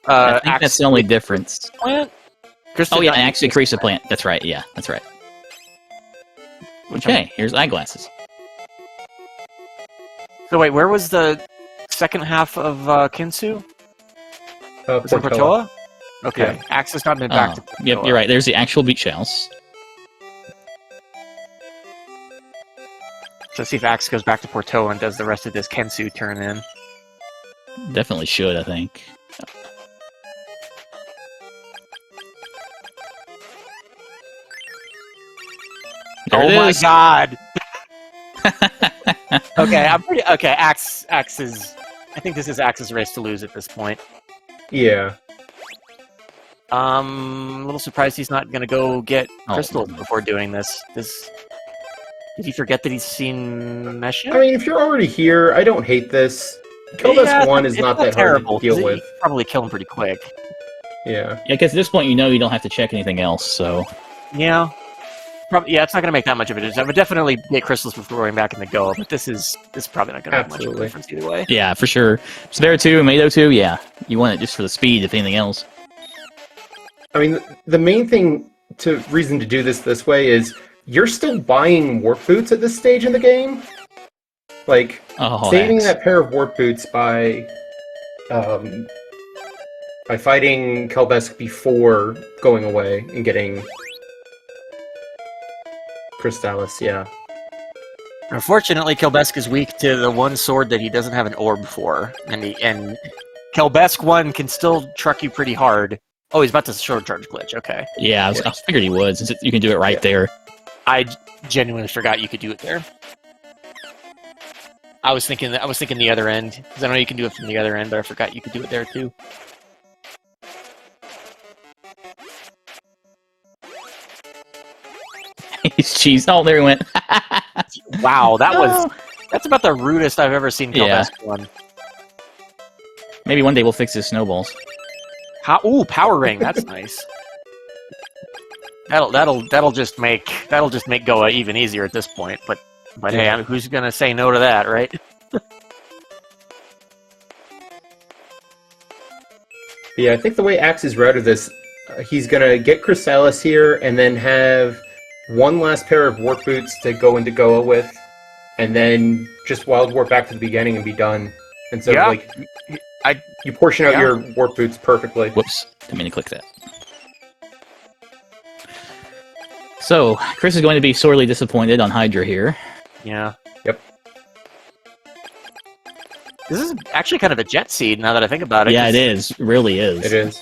I think that's the only difference. Plant? Oh yeah, Axe decreased a plant. That's right. Yeah, that's right. Okay, here's eyeglasses. So wait, where was the second half of Kinsu? Was it Portola. Portola? Okay, Yeah. Axe has not been back to Portola. Yep, you're right. There's the actual beach house. So let's see if Axe goes back to Portola and does the rest of this Kensu turn in. Definitely should, I think. There Oh it my is. god! Okay, I'm pretty... Okay, Axe is... I think this is Axe's race to lose at this point. Yeah. A little surprised he's not gonna go get Oh. crystals before doing this. Did he forget that he's seen Mesh yet? I mean, if you're already here, I don't hate this. Keldesk 1 is it's not that terrible, hard to deal 'cause with. you could probably kill him pretty quick. Yeah. Yeah, because at this point you know you don't have to check anything else, so... Yeah. Probably, yeah, it's not going to make that much of a difference. I would definitely get crystals before going back in the Go, but this is probably not going to make much of a Absolutely. difference either way. Yeah, for sure. Spare 2, Mado 2, yeah. You want it just for the speed, if anything else. I mean, the main reason to do this way is you're still buying warp boots at this stage in the game. Like, Oh, saving Axe. that pair of warp boots by fighting Keldesk before going away and getting Crystalis, yeah. Unfortunately, Kelbesk is weak to the one sword that he doesn't have an orb for, and Kelbesk 1 can still truck you pretty hard. Oh, he's about to short charge glitch. Okay, Yeah, I figured he would, since you can do it right there. I genuinely forgot you could do it there. I was thinking the other end, because I know you can do it from the other end, but I forgot you could do it there too. He's cheese. Oh, there he went. Wow, that's about the rudest I've ever seen Kelbesk 1. Maybe one day we'll fix his snowballs. Ooh, power ring. That's nice. That'll just make Goa even easier at this point. But hey, I mean, who's gonna say no to that, right? Yeah, I think the way Axe is routed this, he's gonna get Crystalis here and then have one last pair of warp boots to go into Goa with, and then just wild warp back to the beginning and be done. And so, Yeah. you portion out Yeah. your warp boots perfectly. Whoops. Didn't mean to click that. So, Chris is going to be sorely disappointed on Hydra here. Yeah. Yep. This is actually kind of a jet seed now that I think about it. Yeah, it is. It really is. It is.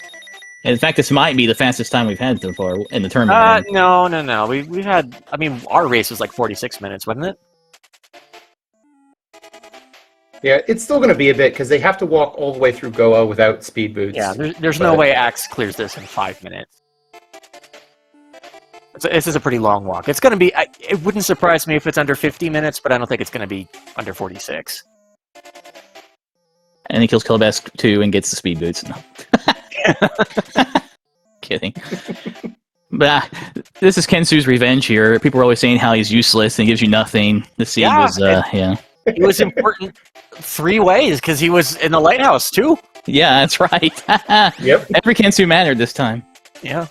And in fact, this might be the fastest time we've had so far in the tournament. No. We've had. I mean, our race was like 46 minutes, wasn't it? Yeah, it's still going to be a bit because they have to walk all the way through Goa without speed boots. Yeah. There's no way Axe clears this in 5 minutes. This is a pretty long walk. It's going to be. It wouldn't surprise me if it's under 50 minutes, but I don't think it's going to be under 46. And he kills Kelbesk 2 and gets the speed boots. No. Kidding. But this is Kensu's revenge here. People are always saying how he's useless and gives you nothing. The seed was, yeah. He was important 3 ways because he was in the lighthouse too. Yeah, that's right. Yep. Every Kensu mattered this time. Yeah.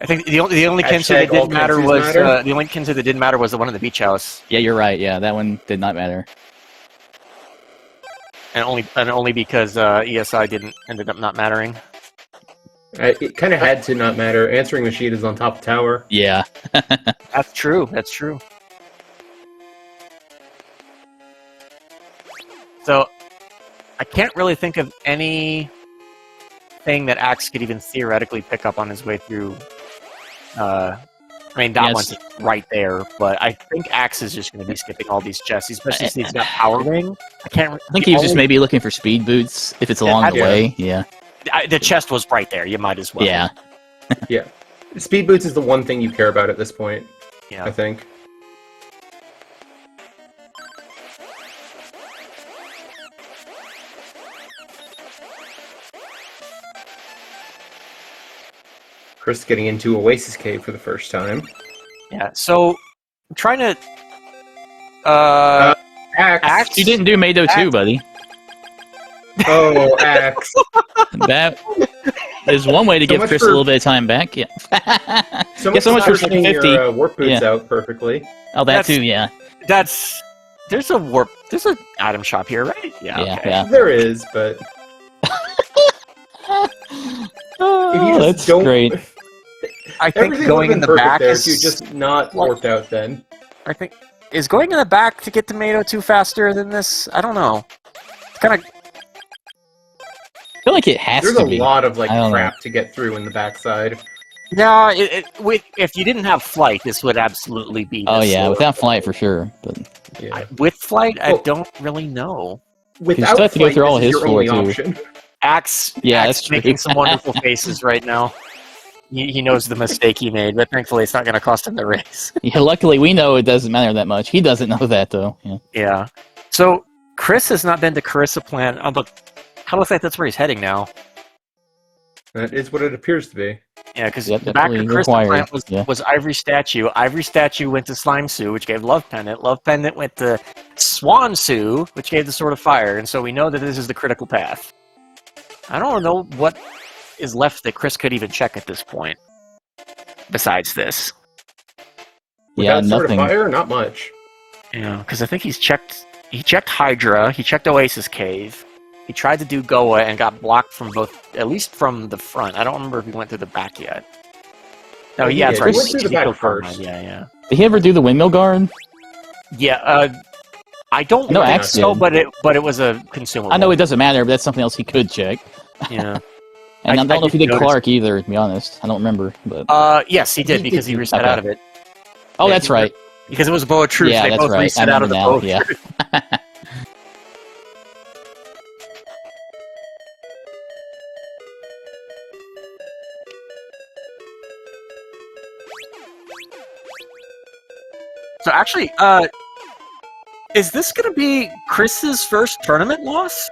I think the only Kensu that Hashtag all didn't matter Kensus was matter. the only Kensu that didn't matter was the one in the beach house, Yeah, you're right. Yeah, that one did not matter. and only because ESI ended up not mattering. It kind of had to not matter. Answering machine is on top of tower. Yeah. That's true. That's true. So, I can't really think of anything that Axe could even theoretically pick up on his way through. I mean, that Yes. one's right there, but I think Axe is just going to be skipping all these chests, especially since he's got Power Ring. I think he was just maybe looking for speed boots if it's along the yeah. way. Yeah. The chest was right there. You might as well. Yeah. Yeah. Speed boots is the one thing you care about at this point. Yeah. I think. Chris getting into Oasis Cave for the first time. Yeah. So I'm trying to. Axe. You didn't do Mado too, buddy. Oh, Axe. That is one way to give Chris a little bit of time back. Yeah. So much for getting 50. your warp boots out perfectly. Oh, that too. Yeah. There's an item shop here, right? Yeah. Okay. Yeah. There is, but Oh, that's great. I think going in the back there is if you just not warped out then. I think is going in the back to get Tomato 2 faster than this. I don't know. It's kind of. I feel like it has There's to a be. lot of crap to get through in the backside. No, if you didn't have flight, this would absolutely be. Oh yeah, without flight for sure. But with flight, I don't really know. Without have to go through all his floor too. Option. Axe, that's making some wonderful faces right now. He knows the mistake he made, but thankfully it's not going to cost him the race. Yeah, luckily we know it doesn't matter that much. He doesn't know that though. Yeah. So Chris has not been to Carissa Plant. Oh, but how looks like that's where he's heading now. That is what it appears to be. Yeah, because the back of Carissa Plant was Ivory Statue. Ivory Statue went to Slime Sue, which gave Love Pendant. Love Pendant went to Swan Sue, which gave the Sword of Fire. And so we know that this is the critical path. I don't know what is left that Chris could even check at this point. Besides this. Without Sword of Fire, not much. Yeah, because I think he checked Hydra, he checked Oasis Cave, he tried to do Goa and got blocked from both, at least from the front. I don't remember if he went through the back yet. No, yeah, that's right. He went through the back first. Yeah. Did he ever do the windmill guard? Yeah, I don't think so, but it was a consumable. I know it doesn't matter, but that's something else he could check. Yeah. And I don't know if he did Clark either, to be honest. I don't remember. But yes, he did, because he reset out of it. Oh, that's right. Because it was a Bow of Truth. Yeah, they both reset out of the Bow of Truth. So actually, is this going to be Chris's first tournament loss?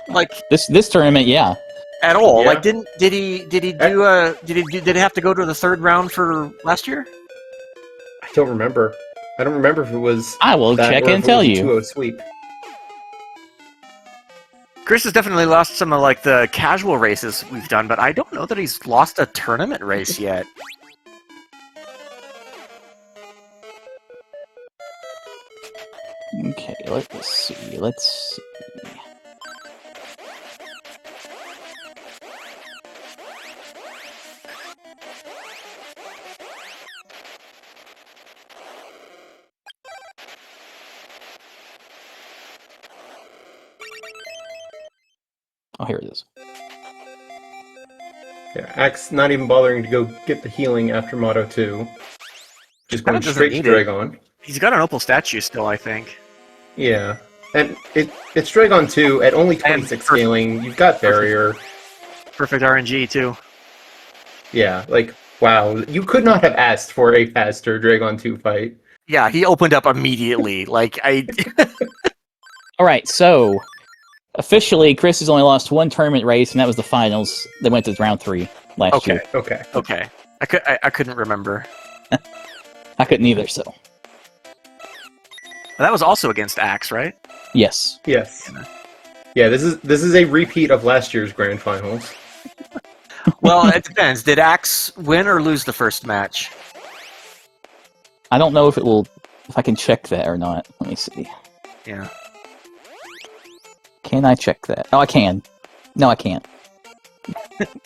Like this tournament, yeah. At all? Yeah. Like, did it have to go to the third round for last year? I don't remember. I don't remember if it was. I will check and tell you. 2-0 sweep. Chris has definitely lost some of the casual races we've done, but I don't know that he's lost a tournament race yet. Okay, let's see. Oh, here it is. Yeah, Axe not even bothering to go get the healing after Motto 2. Just going straight to Dragon. He's got an Opal statue still, I think. Yeah. And it's Dragon 2 at only 26 scaling. You've got Barrier. Perfect RNG, too. Yeah, wow. You could not have asked for a faster Dragon 2 fight. Yeah, he opened up immediately. Alright, so officially, Chris has only lost one tournament race, and that was the finals. They went to round 3 last year. Okay. I couldn't remember. I couldn't either, so. That was also against Axe, right? Yes. Yes. Yeah, this is a repeat of last year's grand finals. Well, it depends. Did Axe win or lose the first match? I don't know if I can check that or not. Let me see. Yeah. Can I check that? Oh, I can. No, I can't.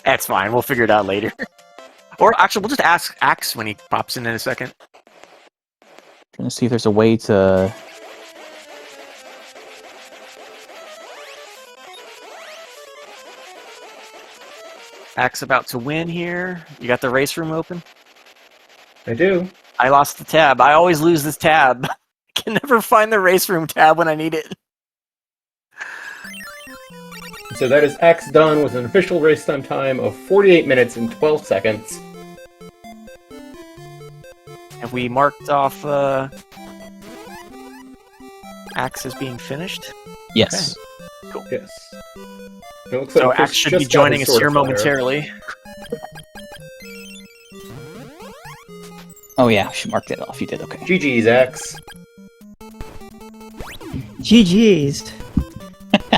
That's fine. We'll figure it out later. Or actually, we'll just ask Axe when he pops in a second. Trying to see if there's a way to. Axe about to win here. You got the race room open? I do. I lost the tab. I always lose this tab. I can never find the race room tab when I need it. So that is Axe done with an official race time of 48 minutes and 12 seconds. And have we marked off Axe as being finished? Yes. Okay. Cool. Yes. It looks So like Chris Axe should be just got joining his us sword here of fire. momentarily. Oh yeah, I should mark that off. You did, okay. GG's, Axe. GG's.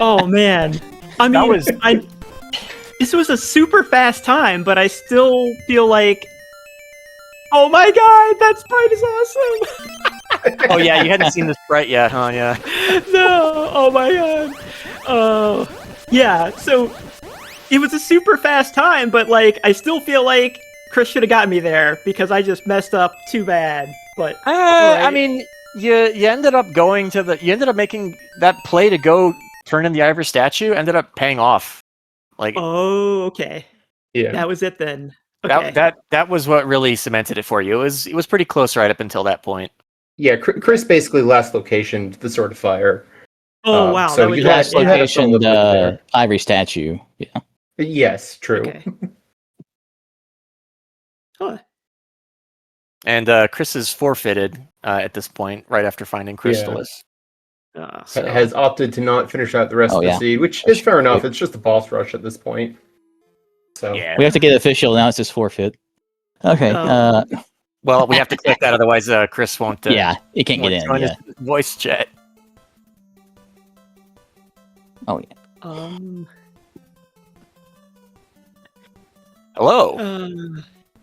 Oh man. I mean, this was a super fast time, but I still feel like, oh my god, that sprite is awesome! Oh yeah, you hadn't seen the sprite yet, huh? Yeah. No, oh my god. Oh, yeah. So it was a super fast time, but like, I still feel like Chris should have gotten me there because I just messed up too bad. But I mean, you ended up going to you ended up making that play to go turn in the ivory statue. Ended up paying off. Like, oh, okay. Yeah. That was it then. Okay. That was what really cemented it for you. It was pretty close right up until that point. Yeah, Chris basically last location the Sword of Fire. Oh wow. So that was you Last had a location, solid win there. ivory statue. Yeah. Yes, true. Okay. Huh. And Chris is forfeited at this point, right after finding Crystalis. So- Has opted to not finish out the rest of the yeah. seed, which is fair enough. It's just a boss rush at this point. So Yeah. We have to get official now. It's just forfeit. Okay. Oh. Well, we have to click that, otherwise Chris won't. Yeah, it can't get won't in. join Yeah. his voice chat. Oh yeah. Hello.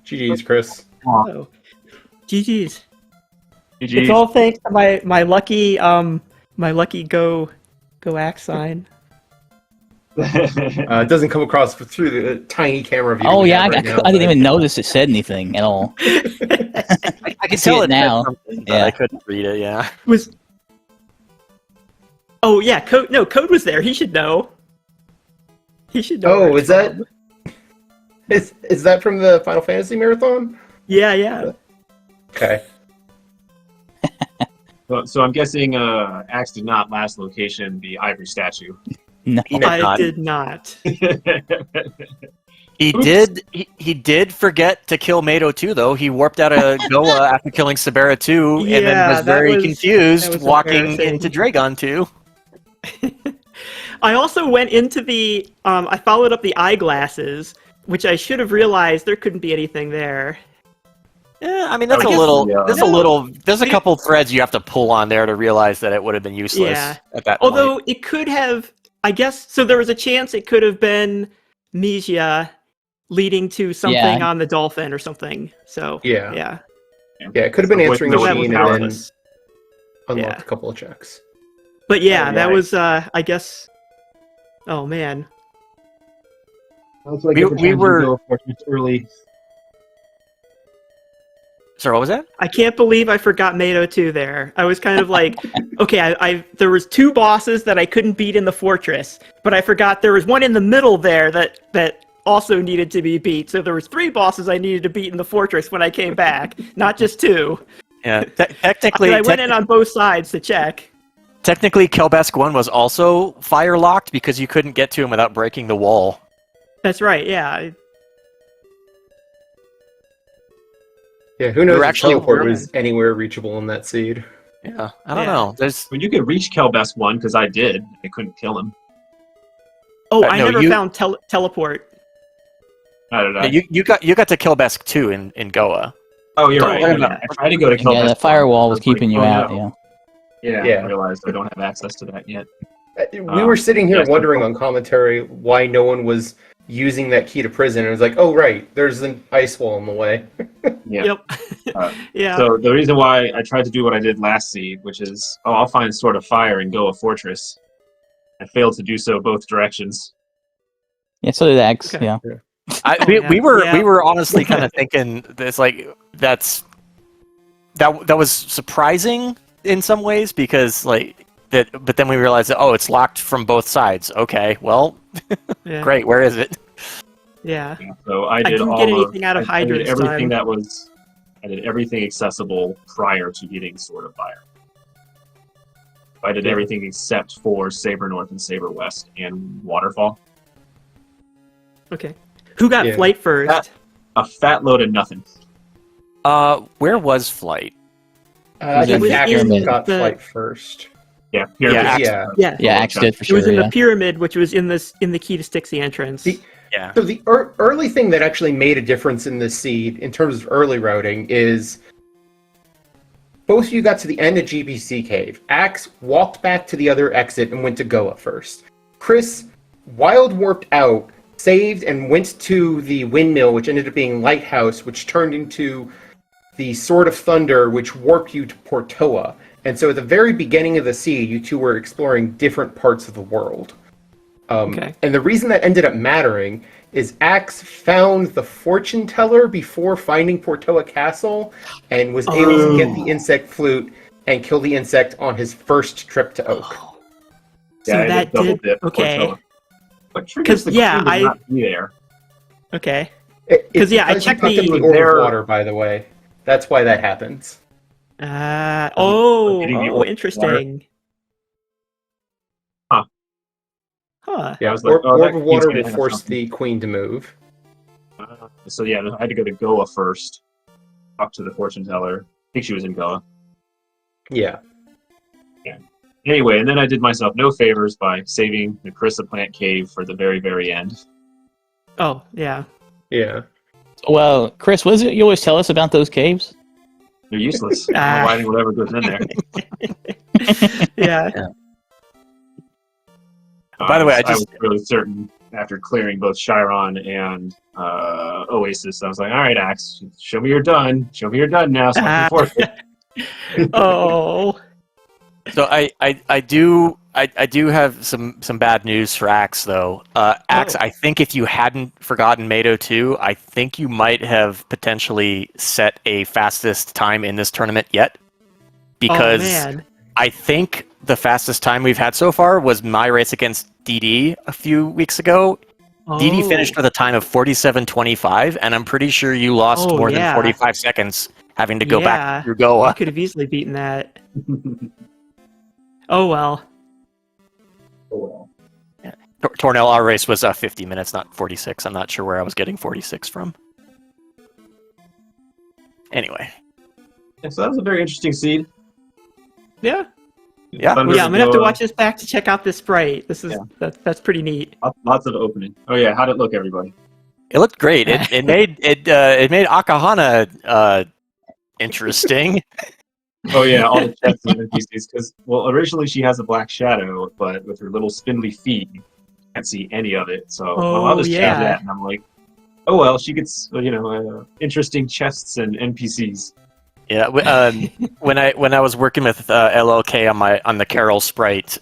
GG's, Chris. Oh. GG's. GG. It's all thanks to my lucky go axe sign. It doesn't come across through the tiny camera view. Oh we yeah, have I right now, didn't but- even notice it said anything at all. I can see tell it it now. now. But Yeah. I couldn't read it. Yeah. Was Oh yeah, Code was there. He should know. He should know. Oh, where is it's that from. is that from the Final Fantasy marathon? Yeah. Okay. So I'm guessing Axe did not last location the ivory statue. No. He did I not. did not. He did. He did forget to kill Mato 2, though. He warped out of Goa after killing Sabera 2, and then Yeah, was that very was- confused that was walking embarrassing. into Dragon 2. I also went into the I followed up the eyeglasses, which I should have realized there couldn't be anything there. Yeah, I mean that's I a guess- little. yeah. There's a little. There's a couple threads you have to pull on there to realize that it would have been useless Yeah. at that point. Although it could have, I guess, so there was a chance it could have been Misia leading to something Yeah. on the dolphin or something. So Yeah. yeah. Yeah, it could have been So answering with- That was machine and then powerless. unlocked Yeah. a couple of checks. But yeah, that Right. was I guess. Oh man. That's like We- we were- early. Sorry, what was that? I can't believe I forgot Mato 2 there. I was kind of like, okay, I there was two bosses that I couldn't beat in the fortress, but I forgot there was one in the middle there that also needed to be beat. So there was three bosses I needed to beat in the fortress when I came back, not just two. Yeah, technically, I went in on both sides to check. technically, Kelbesk 1 was also fire locked because you couldn't get to him without breaking the wall. That's right. Yeah. Yeah, who knows We're if actually- teleport we're- was anywhere reachable in that seed. Yeah, I don't Yeah. know. There's Well, you could reach Kelbest 1 because I did. I couldn't kill him. Oh, I no, never you- found teleport. I don't know. yeah, you got to Kelbesk 2 in Goa. Oh, you're Oh, right. yeah. I tried to go to Kelbest. Yeah, the 1. firewall was I like, keeping you oh, out. no. Yeah. Yeah, Yeah. I realized I don't have access to that yet. We were sitting here yes, wondering of on commentary why no one was using that key to prison, and it was like, oh right, there's an ice wall in the way. Yeah. Yep. Uh, Yeah. So the reason why I tried to do what I did last seed, which is, I'll find Sword of Fire and Goa Fortress. I failed to do so both directions. Yeah, so did X. Okay. Yeah. We yeah. were honestly kind of thinking this like that was surprising in some ways because like that, but then we realized that it's locked from both sides. Okay, well, Yeah. great. Where is it? Yeah. So I did didn't all get of- anything out of I Hydra did this everything time. I did everything accessible prior to getting Sword of Fire. I did everything except for Saber North and Saber West and Waterfall. Okay. Who got Yeah. flight first? A fat load of nothing. Where was Flight? I Was think it Axe Pyramid? got The- Flight first. Yeah, pyramid. Axe- Yeah. Yeah, Axe did for It sure. was in yeah. the pyramid, which was in the key to Stixie entrance. Yeah. So the early thing that actually made a difference in this seed, in terms of early routing, is both of you got to the end of GBC Cave. Axe walked back to the other exit and went to Goa first. Chris wild warped out, saved, and went to the windmill, which ended up being Lighthouse, which turned into the Sword of Thunder, which warped you to Portoa. And so at the very beginning of the seed, you two were exploring different parts of the world. Okay. And the reason that ended up mattering is Axe found the fortune teller before finding Portoa Castle and was able to get the insect flute and kill the insect on his first trip to Oak. So I that double did dip okay. Portoa. But 'Cause, triggers the yeah, queen to not be there. Okay. It's yeah, I because you checked picked up the- the orb there- of water, by the way. That's why that happens. Getting the orb of Interesting. Huh. Huh. Yeah, I was like, orb that of queen's water gonna will have force something. the queen to move. So yeah, I had to go to Goa first. Talk to the fortune teller. I think she was in Goa. Yeah. Anyway, and then I did myself no favors by saving the Carissa Plant Cave for the very, very end. Oh, yeah. Yeah. Well, Chris, what is it you always tell us about those caves? They're useless. I'm riding whatever goes in there. Yeah. By the way, I was really certain after clearing both Chiron and Oasis, I was like, all right, Axe, show me you're done. Show me you're done now, so I can forfeit. Oh. So I do have some bad news for Axe though. Axe, I think if you hadn't forgotten Mado 2, I think you might have potentially set a fastest time in this tournament yet. Because man. I think the fastest time we've had so far was my race against DD a few weeks ago. DD finished with a time of 47:25, and I'm pretty sure you lost more than 45 seconds having to go back through I Goa. could have easily beaten that. Oh well. Oh, well. Tornell, our race was 50 minutes, not 46. I'm not sure where I was getting 46 from. Anyway. Yeah, so that was a very interesting seed. Yeah. Yeah. Thunder Yeah, I'm gonna have to Goa. watch this back to check out this sprite. This is that's pretty neat. Lots of opening. Oh yeah, how'd it look, everybody? It looked great. It made Akahana interesting. Oh yeah, all the chests and NPCs. Because originally she has a black shadow, but with her little spindly feet, you can't see any of it. So I'll just change that, and I'm like, oh well, she gets interesting chests and NPCs. Yeah. When I was working with LLK on the Carol sprite,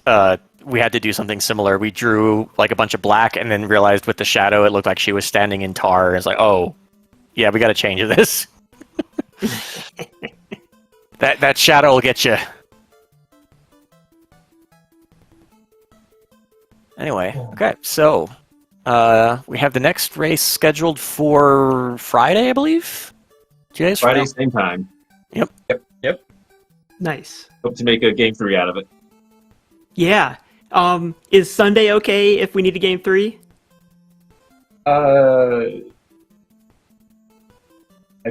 we had to do something similar. We drew like a bunch of black, and then realized with the shadow, it looked like she was standing in tar. It's like, oh, yeah, we got to change this. That shadow will get you. Anyway, okay, so we have the next race scheduled for Friday, I believe. 2 days from Friday, now? same time. Yep. Nice. Hope to make a game 3 out of it. Yeah. Is Sunday okay if we need a game 3? I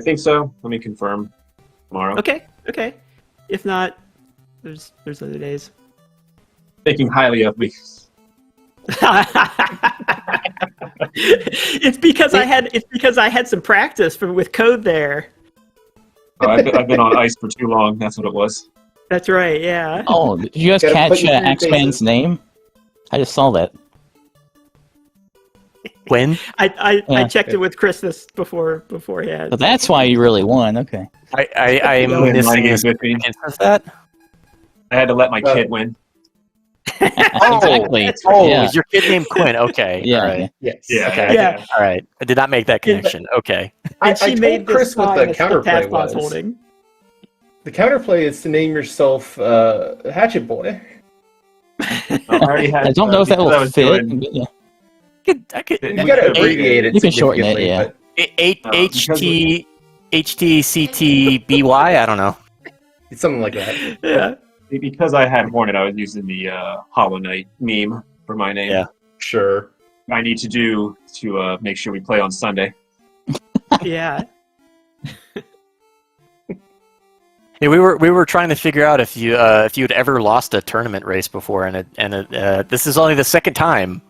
think so. Let me confirm tomorrow. Okay. If not, there's other days. Thinking highly of me. It's because I had some practice with code there. Oh, I've been on ice for too long. That's what it was. That's right. Yeah. Oh, did you guys Gotta catch put you through your Axeman's paces. name? I just saw that. When? I Yeah. checked it with Chris beforehand. So that's why you really won. Okay. I am Win missing my a game 15. significance of that. I had to let my kid win. Exactly. Oh, Yeah. is your kid named Quinn? Okay. Yeah. All right. Yes. Okay. Yeah. All right. I did not make that connection. Okay. I And she told made Chris this what sign the that counterplay Taskbot's was. holding. The counterplay is to name yourself Hatchet Boy. I already had. I don't know if that because I will was fit. doing- but yeah. I could You You gotta could abbreviate it. You can shorten it, significantly, yeah. because HTCTBY. I don't know. but it's something like that. Yeah. Because I had Hornet, I was using the Hollow Knight meme for my name. Yeah. Sure. I need to do to make sure we play on Sunday. Yeah. Yeah, we were trying to figure out if you'd ever lost a tournament race before, and this is only the second time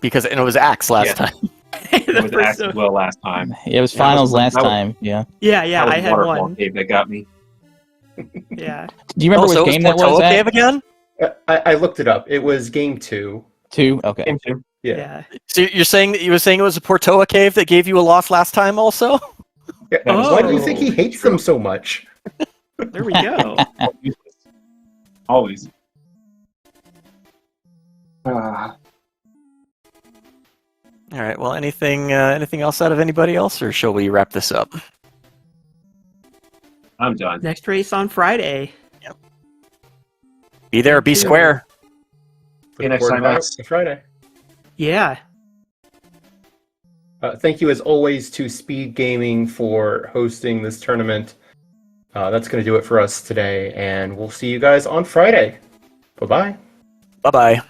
because it was Axe last time. It was Axe as well last time. Yeah, it was finals last time. Yeah. Yeah. I had Waterfall one. Cave that got me. Yeah. Do you remember which game that was? Cave again? I looked it up. It was game 2. 2. Okay. Game 2. Yeah. So you're saying that it was a Portoa cave that gave you a loss last time, also? Yeah. Why do you think he hates them so much? There we go. Always. All right. Well, anything else out of anybody else, or shall we wrap this up? I'm done. Next race on Friday. Yep. Be there, be square. See you next time, Max. Friday. Yeah. Thank you, as always, to Speedgaming for hosting this tournament. That's going to do it for us today, and we'll see you guys on Friday. Bye-bye. Bye-bye.